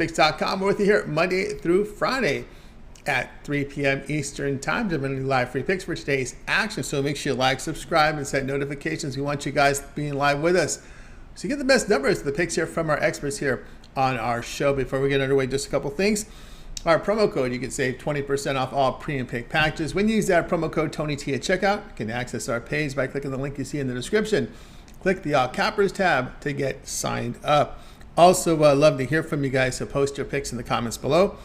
Picks.com. We're with you here Monday through Friday at 3 p.m. Eastern Time. Doing live free picks for today's action. So make sure you like, subscribe, and set notifications. We want you guys being live with us. So you get the best numbers, the picks here from our experts here on our show. Before we get underway, just a couple things. Our promo code, you can save 20% off all premium pick packages. When you use that promo code TonyT at checkout, you can access our page by clicking the link you see in the description. Click the All Cappers tab to get signed up. Also, love to hear from you guys, so post your picks in the comments below.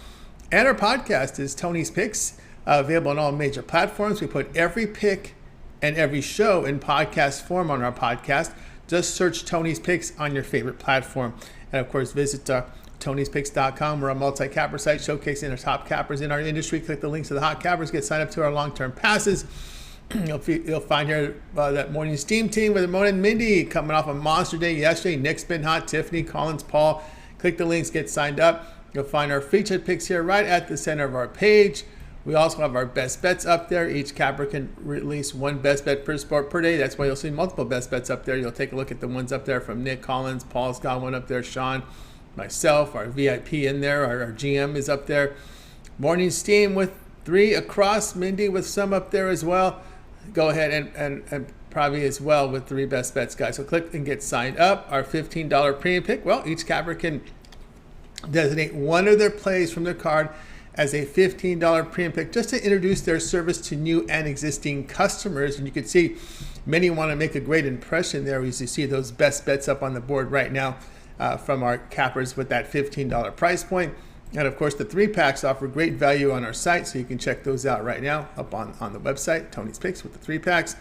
And our podcast is Tony's Picks, available on all major platforms. We put every pick and every show in podcast form on our podcast. Just search Tony's Picks on your favorite platform. And of course, visit Tony'sPicks.com. We're a multi-capper site showcasing our top cappers in our industry. Click the links to the hot cappers, get signed up to our long-term passes. You'll find here that morning steam team with Ramon and Mindy coming off a monster day yesterday. Nick's been hot, Tiffany, Collins, Paul. Click the links, get signed up. You'll find our featured picks here right at the center of our page. We also have our best bets up there. Each capper can release one best bet per sport per day. That's why you'll see multiple best bets up there. You'll take a look at the ones up there from Nick, Collins, Paul's got one up there, Sean, myself, our VIP in there, our GM is up there. Morning steam with 3 across, Mindy with some up there as well. Go ahead and probably as well with 3 best bets, guys. So click and get signed up. Our $15 premium pick. Well, each capper can designate one of their plays from their card as a $15 premium pick just to introduce their service to new and existing customers. And you can see many want to make a great impression there as you see those best bets up on the board right now from our cappers with that $15 price point. And of course, the 3-packs offer great value on our site, so you can check those out right now up on the website, Tony's Picks with the 3-packs.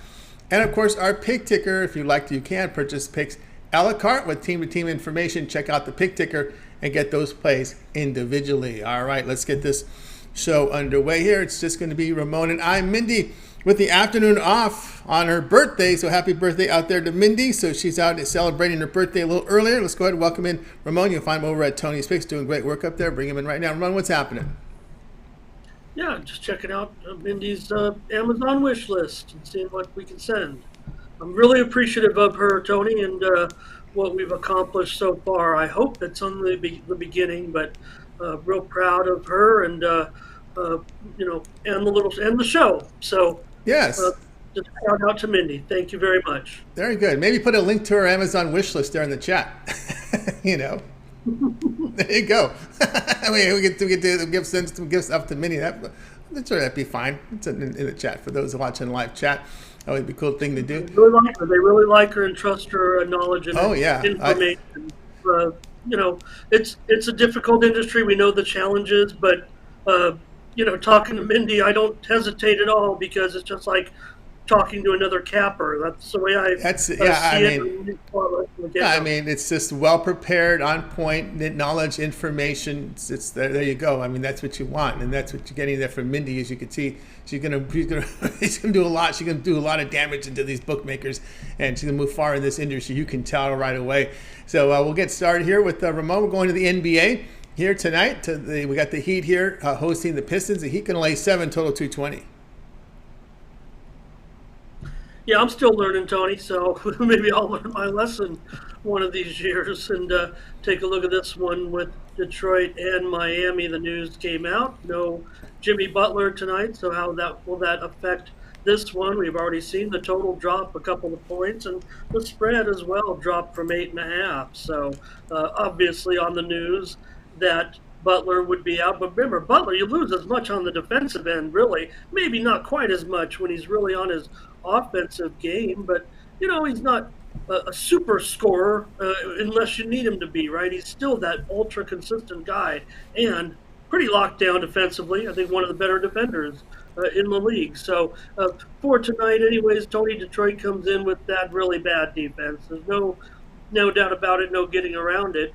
And of course, our pick ticker, if you like to, you can purchase picks a la carte with team-to-team information. Check out the pick ticker and get those plays individually. All right, let's get this show underway here. It's just going to be Ramon and I, Mindy, with the afternoon off on her birthday. So happy birthday out there to Mindy. So she's out celebrating her birthday a little earlier. Let's go ahead and welcome in Ramon. You'll find him over at Tony's Picks doing great work up there. Bring him in right now. Ramon, what's happening? Yeah, just checking out Mindy's Amazon wish list and seeing what we can send. I'm really appreciative of her, Tony, and what we've accomplished so far. I hope that's only the beginning, but real proud of her and and the show. So yes. Just shout out to Mindy. Thank you very much. Very good. Maybe put a link to her Amazon wish list there in the chat. There you go. I mean, we get to send some gifts up to Minnie. That'd be fine. It's in the chat for those watching live chat. That would be a cool thing to do. They really like her and trust her knowledge and information. It's a difficult industry. We know the challenges, but talking to Mindy, I don't hesitate at all because it's just like talking to another capper. That's the way I see it. I mean, it's just well prepared, on point, knowledge, information. It's there you go. I mean, that's what you want, and that's what you're getting there from Mindy. As you can see, she's gonna do a lot. She's gonna do a lot of damage into these bookmakers, and she's gonna move far in this industry. You can tell right away. So we'll get started here with Ramon. We're going to the NBA here tonight. We got the Heat here hosting the Pistons. The Heat can lay 7, total 220. Yeah, I'm still learning, Tony, so maybe I'll learn my lesson one of these years and take a look at this one with Detroit and Miami. The news came out. No Jimmy Butler tonight, so how will that affect this one? We've already seen the total drop a couple of points, and the spread as well dropped from 8.5. So obviously on the news that Butler would be out. But remember, Butler, you lose as much on the defensive end, really. Maybe not quite as much when he's really on his offensive game, but he's not a super scorer unless you need him to be, right? He's still that ultra consistent guy and pretty locked down defensively. I think one of the better defenders in the league. So for tonight, anyways, Tony, Detroit comes in with that really bad defense. There's no doubt about it, no getting around it.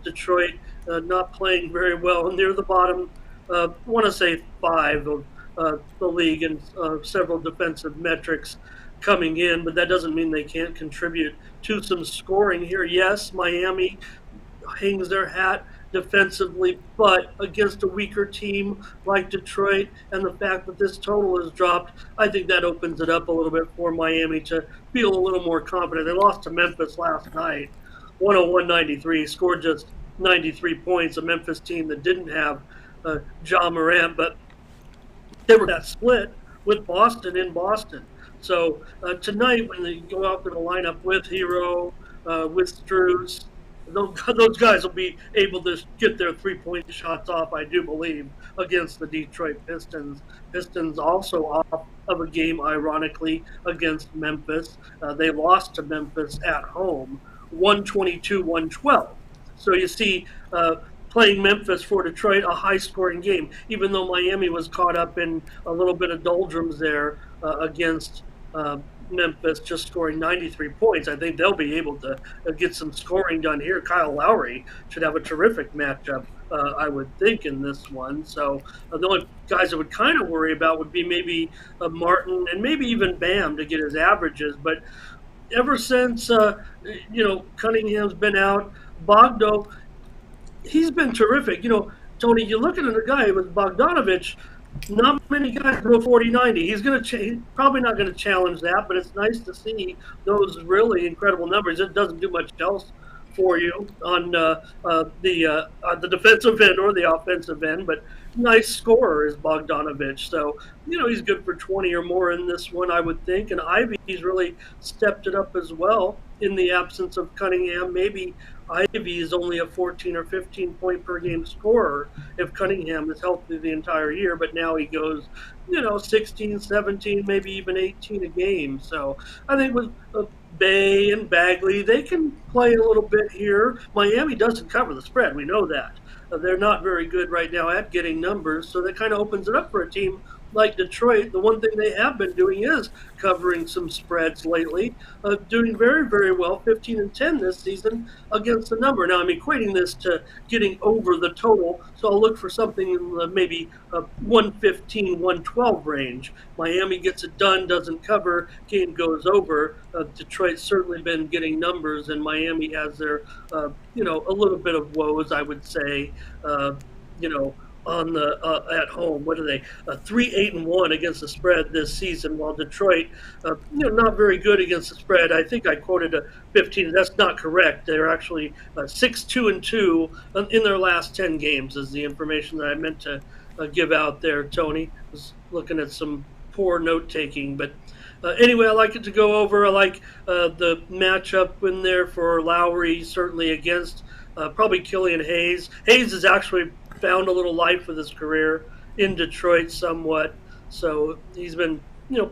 Detroit not playing very well, near the bottom, want to say 5 of the league and several defensive metrics coming in, but that doesn't mean they can't contribute to some scoring here. Yes, Miami hangs their hat defensively, but against a weaker team like Detroit and the fact that this total has dropped, I think that opens it up a little bit for Miami to feel a little more confident. They lost to Memphis last night, 101-93, scored just 93 points, a Memphis team that didn't have John Morant, but they were that split with Boston in Boston. So tonight, when they go out to the lineup with Hero, with Struz, those guys will be able to get their 3-point shots off, I do believe, against the Detroit Pistons. Pistons also off of a game, ironically, against Memphis. They lost to Memphis at home, 122-112. So you see, playing Memphis for Detroit, a high scoring game, even though Miami was caught up in a little bit of doldrums there against uh, Memphis, just scoring 93 points. I think they'll be able to get some scoring done here. Kyle Lowry should have a terrific matchup, I would think, in this one. So the only guys I would kind of worry about would be maybe Martin and maybe even Bam to get his averages. But ever since Cunningham's been out, Bogdo, he's been terrific. Tony, you're looking at a guy with Bogdanovich. Not many guys go 40-90. He's going to probably not going to challenge that, but it's nice to see those really incredible numbers. It doesn't do much else for you on the defensive end or the offensive end, but nice scorer is Bogdanovich. So he's good for 20 or more in this one, I would think. And Ivy's really stepped it up as well in the absence of Cunningham. Maybe Ivy is only a 14 or 15 point per game scorer if Cunningham is healthy the entire year, but now he goes, 16, 17, maybe even 18 a game. So I think with Bay and Bagley, they can play a little bit here. Miami doesn't cover the spread. We know that. They're not very good right now at getting numbers, so that kind of opens it up for a team like Detroit. The one thing they have been doing is covering some spreads lately, doing very, very well, 15-10 this season against the number. Now, I'm equating this to getting over the total, so I'll look for something in the maybe 115, 112 range. Miami gets it done, doesn't cover, game goes over. Detroit's certainly been getting numbers, and Miami has their, a little bit of woes, I would say. You know, on the at home. What are they? 3-8-1 against the spread this season, while Detroit, not very good against the spread. I think I quoted a 15. That's not correct. They're actually 6-2-2 in their last 10 games. Is the information that I meant to give out there. Tony was looking at some poor note taking, but. Anyway, I like it to go over. I like the matchup in there for Lowry, certainly against probably Killian Hayes. Hayes has actually found a little life with his career in Detroit somewhat. So he's been,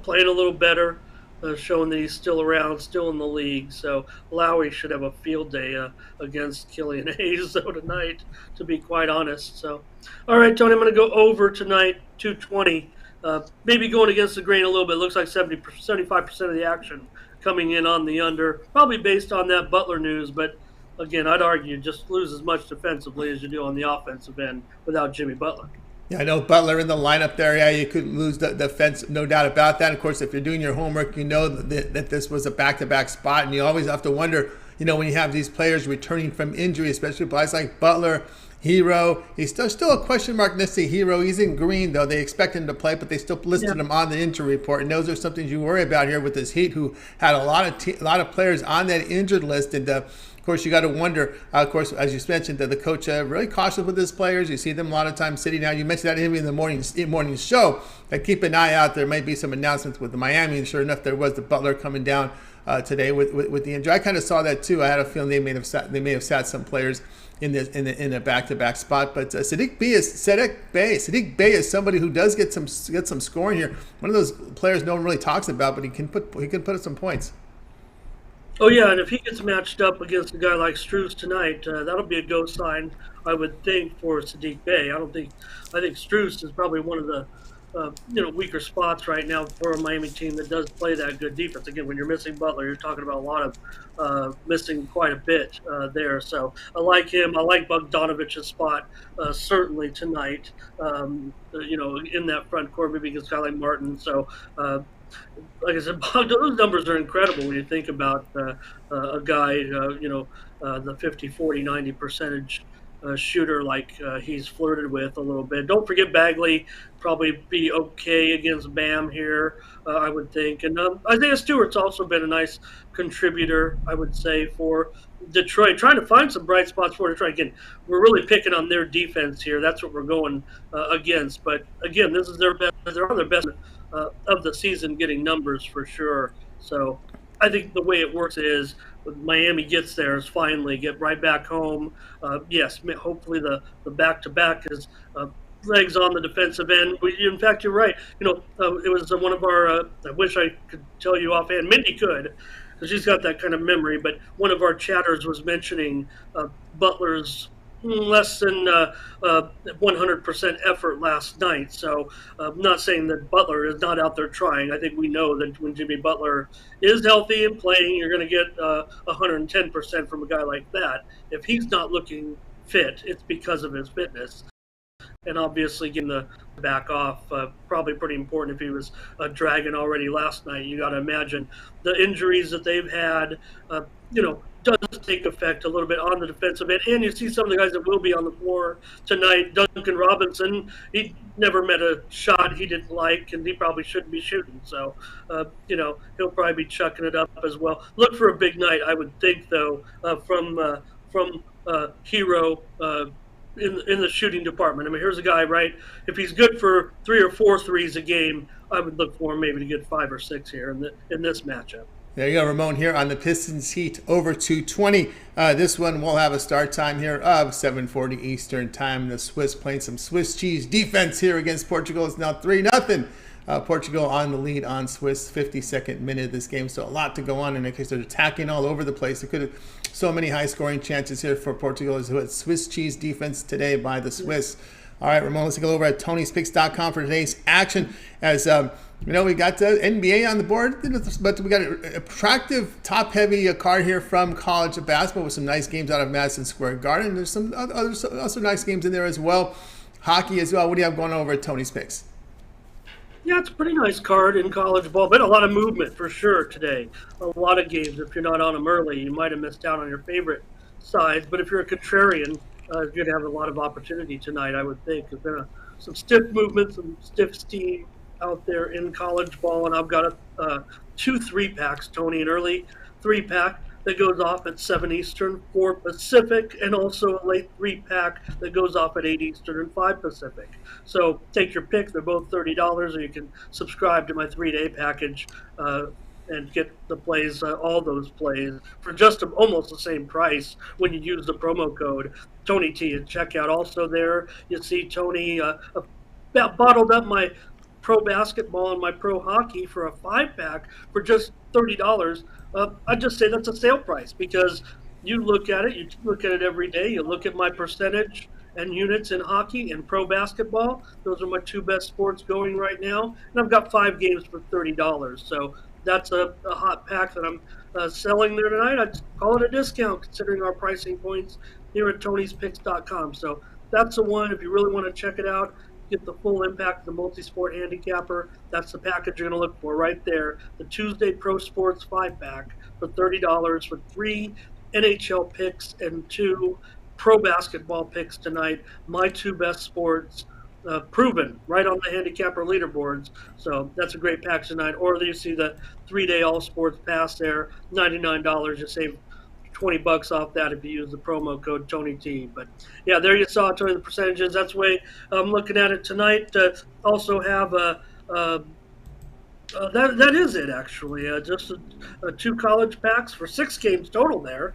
playing a little better, showing that he's still around, still in the league. So Lowry should have a field day against Killian Hayes, though, tonight, to be quite honest. So, all right, Tony, I'm going to go over tonight, 220. Maybe going against the grain a little bit. Looks like 75% of the action coming in on the under, probably based on that Butler news. But again, I'd argue just lose as much defensively as you do on the offensive end without Jimmy Butler. Yeah, I know Butler in the lineup there. Yeah, you could lose the defense, no doubt about that. Of course, if you're doing your homework, you know that this was a back-to-back spot, and you always have to wonder, when you have these players returning from injury, especially guys like Butler, Hero. He's still a question mark next to Hero. He's in green, though. They expect him to play, but they still listed him on the injury report. And those are some things you worry about here with this Heat, who had a lot of players on that injured list. And of course, you got to wonder. Of course, as you mentioned, that the coach really cautious with his players. You see them a lot of times sitting down. You mentioned that in the morning show. That keep an eye out. There might be some announcements with the Miami, and sure enough, there was the Butler coming down today with the injury. I kind of saw that too. I had a feeling they may have sat some players in a back-to-back spot. But Sadiq Bey is somebody who does get some scoring here. One of those players no one really talks about, but he can put up some points. Oh yeah, and if he gets matched up against a guy like Struz tonight, that'll be a go sign, I would think, for Sadiq Bey. I think Struz is probably one of the weaker spots right now for a Miami team that does play that good defense. Again, when you're missing Butler, you're talking about a lot of missing quite a bit there. So I like him. I like Bogdanovich's spot certainly tonight. In that front court, maybe against a guy like Martin. So. Like I said, those numbers are incredible when you think about a guy, the 50, 40, 90 percentage shooter like he's flirted with a little bit. Don't forget Bagley, probably be okay against Bam here, I would think. And Isaiah Stewart's also been a nice contributor, I would say, for Detroit, trying to find some bright spots for Detroit. Again, we're really picking on their defense here. That's what we're going against. But again, this is their best. They're on their best of the season, getting numbers for sure. So I think the way it works is when Miami gets there is finally get right back home. Yes, hopefully the back to back is. Legs on the defensive end. In fact, you're right. It was one of our. I wish I could tell you offhand. Mindy could, because she's got that kind of memory. But one of our chatters was mentioning Butler's less than 100% effort last night. So I'm not saying that Butler is not out there trying. I think we know that when Jimmy Butler is healthy and playing, you're going to get 110% from a guy like that. If he's not looking fit, it's because of his fitness. And obviously getting the back off, probably pretty important if he was dragging already last night. You got to imagine the injuries that they've had, does take effect a little bit on the defensive end. And you see some of the guys that will be on the floor tonight. Duncan Robinson, he never met a shot he didn't like, and he probably shouldn't be shooting. So, he'll probably be chucking it up as well. Look for a big night, I would think, though, from Hero in the shooting department. I mean, here's a guy, right? If he's good for 3 or 4 threes a game, I would look for him maybe to get 5 or 6 here in this matchup. There you go, Ramon here on the Pistons Heat over 220. This one will have a start time here of 7:40 Eastern time. The Swiss playing some Swiss cheese defense here against Portugal. It's now 3-0. Portugal on the lead on Swiss, 52nd minute of this game. So a lot to go on in case they're attacking all over the place. It could have so many high-scoring chances here for Portugal. It's Swiss cheese defense today by the Swiss. All right, Ramon, let's go over at Tony'sPicks.com for today's action. As we got the NBA on the board, but we got an attractive, top-heavy card here from college basketball with some nice games out of Madison Square Garden. There's some other also nice games in there as well. Hockey as well. What do you have going on over at Tony's Picks? Yeah, it's a pretty nice card in college ball, but a lot of movement for sure today. A lot of games. If you're not on them early, you might have missed out on your favorite sides. But if you're a contrarian, you're going to have a lot of opportunity tonight, I would think. There's been some stiff movement, some stiff steam out there in college ball, and I've got 2 3-packs, Tony, an early 3-pack that goes off at 7 Eastern, 4 Pacific, and also a late 3-pack that goes off at 8 Eastern and 5 Pacific. So take your pick. They're both $30, or you can subscribe to my 3-day package and get the plays, all those plays, for just almost the same price when you use the promo code Tony T at checkout. Also there, you see Tony bottled up my pro basketball and my pro hockey for a 5-pack for just $30. I'd just say that's a sale price, because you look at it every day. You look at my percentage and units in hockey and pro basketball. Those are my 2 best sports going right now. And I've got 5 games for $30. So that's a hot pack that I'm selling there tonight. I'd call it a discount considering our pricing points here at Tony'sPicks.com. So that's the one. If you really want to check it out, get the full impact of the multi-sport handicapper. That's the package you're going to look for right there. The Tuesday Pro Sports 5-pack for $30 for 3 NHL picks and 2 pro basketball picks tonight. My 2 best sports proven right on the handicapper leaderboards. So that's a great pack tonight. Or you see the 3-day all sports pass there, $99. You save $20 off that if you use the promo code Tony T. But yeah, there you saw, Tony, the percentages. That's the way I'm looking at it tonight. Also have that is it, actually. Just 2 college packs for 6 games total there.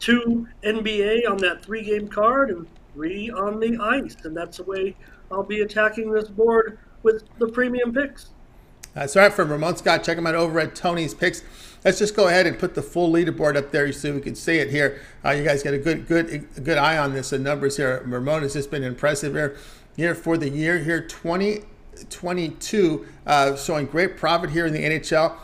2 NBA on that 3-game card and 3 on the ice. And that's the way I'll be attacking this board with the premium picks. That's right, from Ramon Scott. Check him out over at Tony's Picks. Let's just go ahead and put the full leaderboard up there so we can see it here. You guys got a good eye on this. The numbers here. Ramon has just been impressive here for the year here. 2022 showing great profit here in the NHL.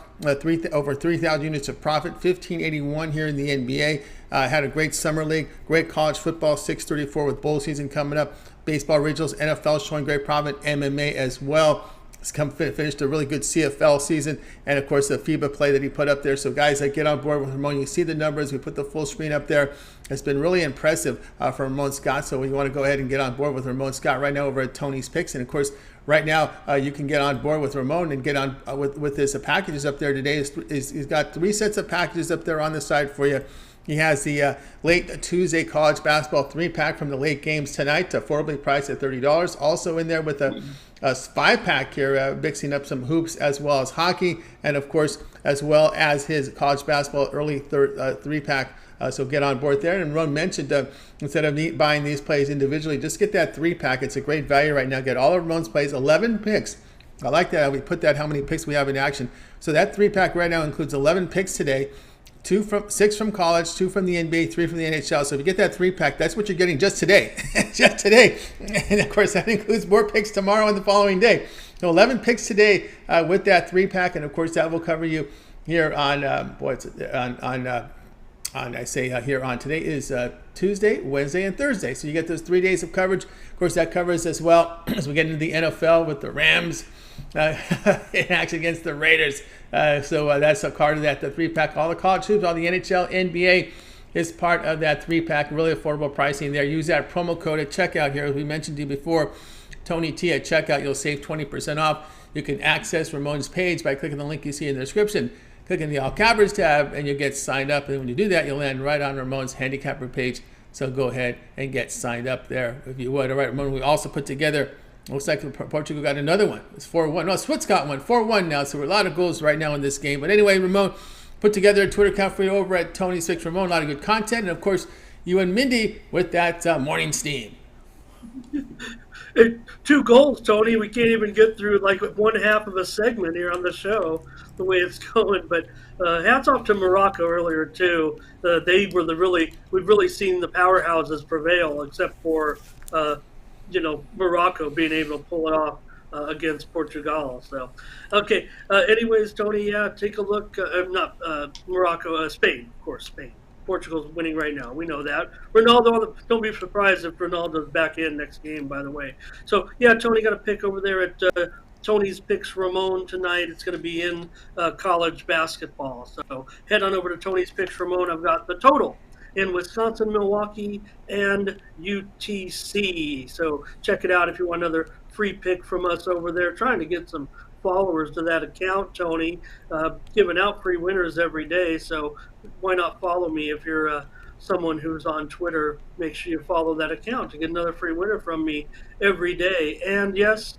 Over 3,000 units of profit. 1,581 here in the NBA. Had a great summer league. Great college football. 634 with bowl season coming up. Baseball regionals. NFL showing great profit. MMA as well. Finished a really good CFL season, and of course the FIBA play that he put up there. So guys, get on board with Ramon. You see the numbers. We put the full screen up there. It's been really impressive for Ramon Scott. So we want to go ahead and get on board with Ramon Scott right now over at Tony's Picks. And of course, right now you can get on board with Ramon and get on with his packages up there today. He's got 3 sets of packages up there on the side for you. He has the late Tuesday college basketball 3-pack from the late games tonight, affordably priced at $30. Also in there with a 5-pack here, mixing up some hoops as well as hockey, and of course, as well as his college basketball early 3-pack. So get on board there. And Ron mentioned instead of buying these plays individually, just get that 3-pack. It's a great value right now. Get all of Ramon's plays, 11 picks. I like that. We put that how many picks we have in action. So that 3-pack right now includes 11 picks today. 6 from college, 2 from the NBA, 3 from the NHL. So if you get that 3-pack, that's what you're getting just today. Just today. And of course, that includes more picks tomorrow and the following day. So 11 picks today with that 3-pack. And of course, that will cover you here on, here on today is Tuesday, Wednesday, and Thursday. So you get those 3 days of coverage. Of course, that covers as well as we get into the NFL with the Rams in action against the Raiders. So that's a part of that, the 3-pack. All the college hoops, all the NHL, NBA is part of that 3-pack. Really affordable pricing there. Use that promo code at checkout here. As we mentioned to you before, Tony T at checkout, you'll save 20% off. You can access Ramon's page by clicking the link you see in the description. Click in the All Cappers tab and you'll get signed up. And when you do that, you'll land right on Ramon's handicapper page. So go ahead and get signed up there if you would. All right, Ramon, we also put together, looks like Portugal got another one. It's 4-1. No, Swiss got one. 4-1 now. So we're a lot of goals right now in this game. But anyway, Ramon, put together a Twitter account for you over at Tony's Picks Ramon. A lot of good content. And of course, you and Mindy with that morning steam. 2 goals, Tony. We can't even get through like one half of a segment here on the show, the way it's going. But hats off to Morocco earlier too. They were we've really seen the powerhouses prevail, except for Morocco being able to pull it off against Portugal. So, okay. Anyways, Tony, take a look. Not Morocco, Spain, of course, Spain. Portugal's winning right now. We know that. Ronaldo, don't be surprised if Ronaldo's back in next game, by the way. So, yeah, Tony got a pick over there at Tony's Picks Ramon tonight. It's going to be in college basketball. So head on over to Tony's Picks Ramon. I've got the total in Wisconsin, Milwaukee, and UTC. So check it out if you want another free pick from us over there. Trying to get some followers to that account, Tony. Giving out free winners every day. So why not follow me if you're someone who's on Twitter? Make sure you follow that account to get another free winner from me every day. And yes,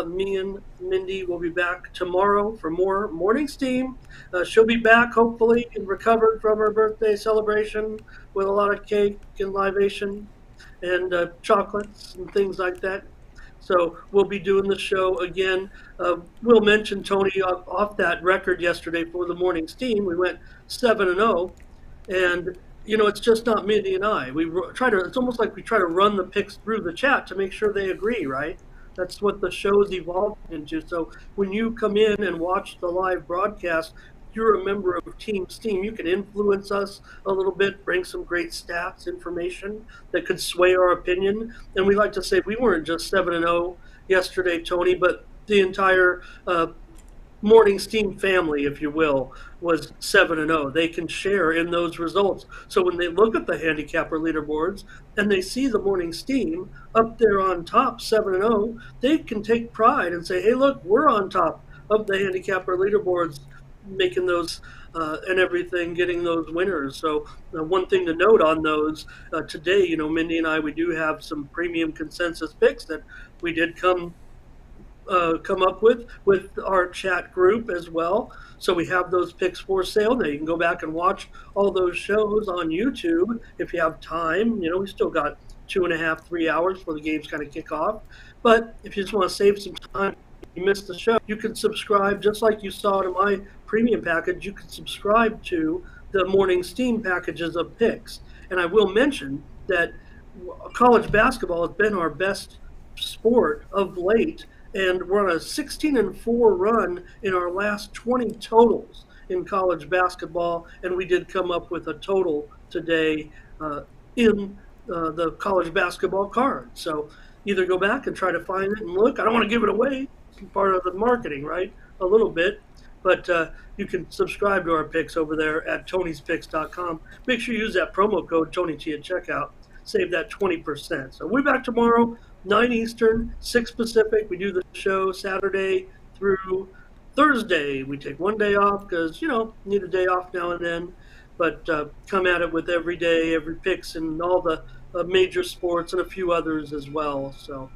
me and Mindy will be back tomorrow for more Morning Steam. She'll be back, hopefully, and recovered from her birthday celebration with a lot of cake and libation and chocolates and things like that. So we'll be doing the show again. We'll mention, Tony, off that record yesterday for the Morning Steam. We went 7-0, and it's just not Mindy and I. It's almost like we try to run the picks through the chat to make sure they agree, right? That's what the show's evolved into. So when you come in and watch the live broadcast, you're a member of Team Steam. You can influence us a little bit, bring some great stats, information that could sway our opinion. And we like to say we weren't just 7-0 yesterday, Tony, but the entire Morning Steam family, if you will, was 7-0. They can share in those results. So when they look at the handicapper leaderboards and they see the Morning Steam up there on top, 7-0, they can take pride and say, hey, look, we're on top of the handicapper leaderboards, making those and everything, getting those winners. So one thing to note on those today, Mindy and I, we do have some premium consensus picks that we did come up with our chat group as well. So we have those picks for sale. Now you can go back and watch all those shows on YouTube if you have time. We still got 2.5, 3 hours before the games kind of kick off. But if you just want to save some time, you missed the show, you can subscribe just like you saw to my premium package. You can subscribe to the Morning Steam packages of picks. And I will mention that college basketball has been our best sport of late, and we're on a 16-4 run in our last 20 totals in college basketball, and we did come up with a total today in the college basketball card. So either go back and try to find it and look. I don't want to give it away. It's part of the marketing, right? A little bit. But you can subscribe to our picks over there at tonyspicks.com. Make sure you use that promo code TonyT at checkout. Save that 20%. So we'll be back tomorrow, 9 Eastern, 6 Pacific. We do the show Saturday through Thursday. We take one day off because, need a day off now and then. but come at it with every day, every picks, and all the major sports and a few others as well. So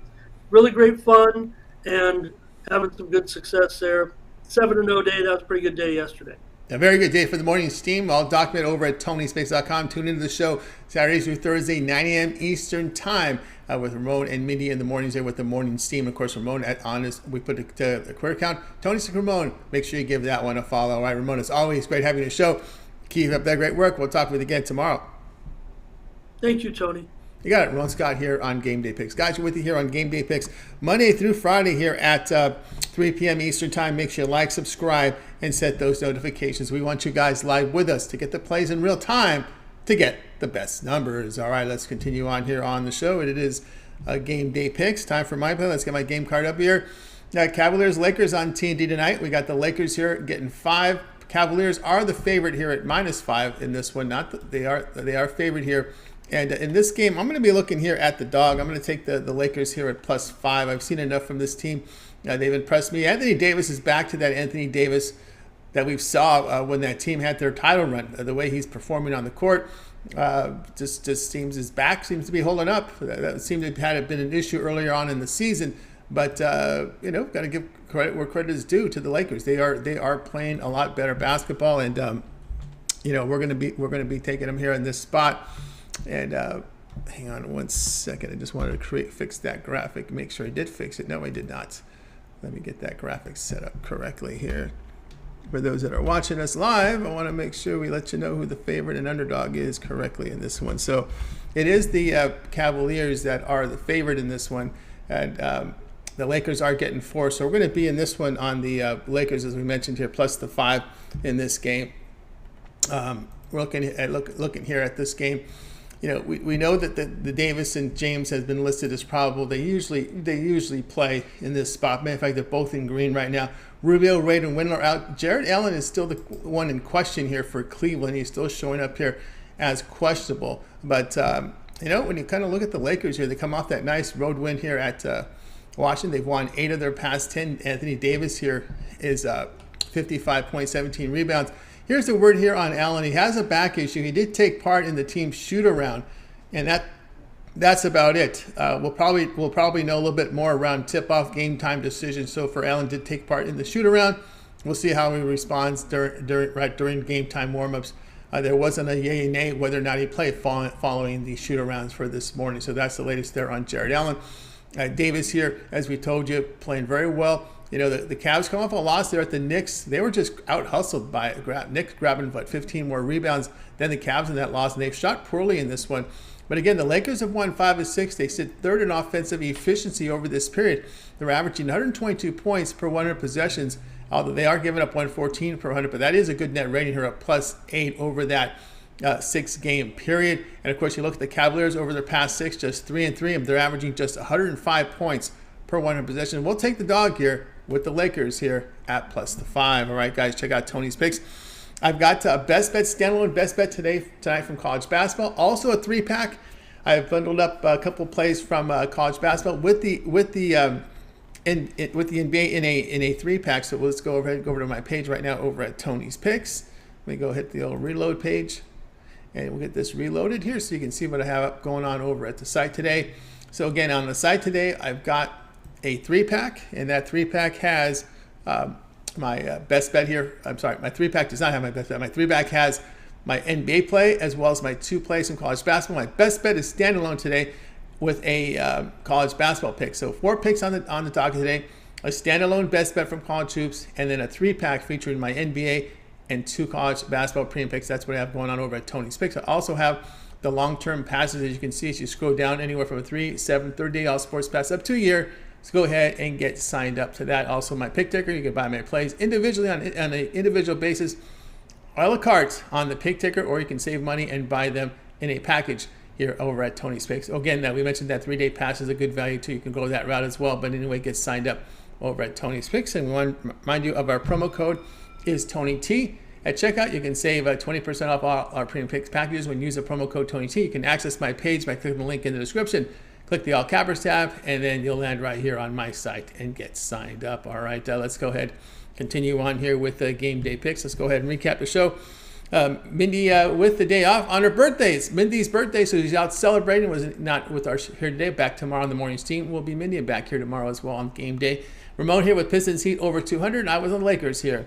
really great fun and having some good success there. 7-0 day. That was a pretty good day yesterday. A very good day for the morning steam. I'll document over at tonyspace.com. Tune into the show Saturdays through Thursday, 9 a.m. Eastern Time with Ramon and Mindy in the mornings there with the morning steam. Of course, Ramon on his, we put the Twitter account. Tony Ramon, make sure you give that one a follow. All right, Ramon, it's always great having you on the show. Keep up that great work. We'll talk with you again tomorrow. Thank you, Tony. You got it. Ron Scott here on Game Day Picks. Guys, we're with you here on Game Day Picks Monday through Friday here at 3 p.m. Eastern Time. Make sure you like, subscribe, and set those notifications. We want you guys live with us to get the plays in real time to get the best numbers. All right, let's continue on here on the show. It is Game Day Picks. Time for my play. Let's get my game card up here. Cavaliers, Lakers on TNT tonight. We got the Lakers here getting 5. Cavaliers are the favorite here at -5 in this one. They are favored here. And in this game, I'm going to be looking here at the dog. I'm going to take the Lakers here at +5. I've seen enough from this team. They've impressed me. Anthony Davis is back to that Anthony Davis that we saw when that team had their title run. The way he's performing on the court just seems his back seems to be holding up. That seemed to have been an issue earlier on in the season. But got to give credit where credit is due to the Lakers. They are playing a lot better basketball, and we're going to be taking them here in this spot. And hang on one second. I just wanted to fix that graphic. Make sure I did fix it. No, I did not. Let me get that graphic set up correctly here. For those that are watching us live, I want to make sure we let you know who the favorite and underdog is correctly in this one. So it is the Cavaliers that are the favorite in this one. And the Lakers are getting 4. So we're going to be in this one on the Lakers, as we mentioned here, plus the 5 in this game. We're looking here at this game. We know that the Davis and James has been listed as probable. They usually play in this spot. Matter of fact, they're both in green right now. Rubio, Reid, and Windler out. Jared Allen is still the one in question here for Cleveland. He's still showing up here as questionable. But when you kind of look at the Lakers here, they come off that nice road win here at Washington. They've won 8 of their past 10. Anthony Davis here is 55.17 rebounds. Here's the word here on Allen. He has a back issue. He did take part in the team shoot around, and that's about it. We'll probably know a little bit more around tip-off game time decisions. So for Allen did take part in the shoot around. We'll see how he responds during game time warmups. There wasn't a yay and nay whether or not he played following the shoot arounds for this morning. So that's the latest there on Jared Allen. Davis here, as we told you, playing very well. The Cavs come off a loss there at the Knicks. They were just out-hustled by Knicks, grabbing 15 more rebounds than the Cavs in that loss, and they've shot poorly in this one. But again, the Lakers have won 5 of 6. They sit third in offensive efficiency over this period. They're averaging 122 points per 100 possessions, although they are giving up 114 per 100. But that is a good net rating here, at +8 over that 6-game period. And of course, you look at the Cavaliers over their past 6, just 3-3, and they're averaging just 105 points per 100 possessions. We'll take the dog here with the Lakers here at +5. All right, guys, check out Tony's picks. I've got a best bet standalone best bet tonight from college basketball. Also a 3-pack. I've bundled up a couple plays from college basketball with the NBA in a 3-pack. So let's go over to my page right now over at Tony's picks. Let me go hit the old reload page, and we'll get this reloaded here so you can see what I have going on over at the site today. So again, on the site today, I've got a 3-pack, and that 3-pack has my best bet here. I'm sorry, my 3-pack does not have my best bet. My 3-pack has my NBA play as well as my 2 plays from college basketball. My best bet is standalone today with a college basketball pick. So 4 picks on the docket today, a standalone best bet from college hoops, and then a 3-pack featuring my NBA and 2 college basketball premium picks. That's what I have going on over at Tony's Picks. I also have the long-term passes, as you can see, as you scroll down anywhere from a 3, 7, 30-day all sports pass up to a year. So go ahead and get signed up to that. Also, my pick ticker, you can buy my plays individually on an individual basis, a la carte on the pick ticker, or you can save money and buy them in a package here over at Tony's Picks. Again, we mentioned that 3-day pass is a good value too. You can go that route as well. But anyway, get signed up over at Tony's Picks. And we want to remind you of our promo code is TonyT. At checkout, you can save 20% off all our premium picks packages when you use the promo code TonyT. You can access my page by clicking the link in the description. Click the All Cappers tab, and then you'll land right here on my site and get signed up. All right, let's go ahead continue on here with the game day picks. Let's go ahead and recap the show. Mindy with the day off on her birthday. It's Mindy's birthday, so she's out celebrating. Was not with us here today. Back tomorrow on the morning's team. Will be Mindy back here tomorrow as well on game day. Ramon here with Pistons Heat over 200. And I was on Lakers here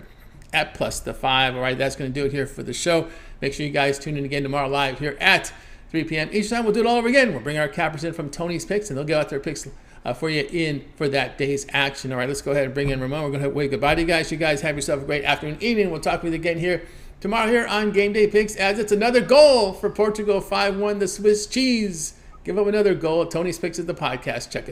at +5. All right, that's going to do it here for the show. Make sure you guys tune in again tomorrow live here at 3 p.m. each time. We'll do it all over again. We'll bring our cappers in from Tony's Picks, and they'll get out their picks for you in for that day's action. All right, let's go ahead and bring in Ramon. We're going to wave goodbye to you guys. You guys have yourself a great afternoon, evening. We'll talk with you again here tomorrow here on Game Day Picks, as it's another goal for Portugal, 5-1 the Swiss cheese. Give up another goal. Tony's Picks is the podcast. Check us.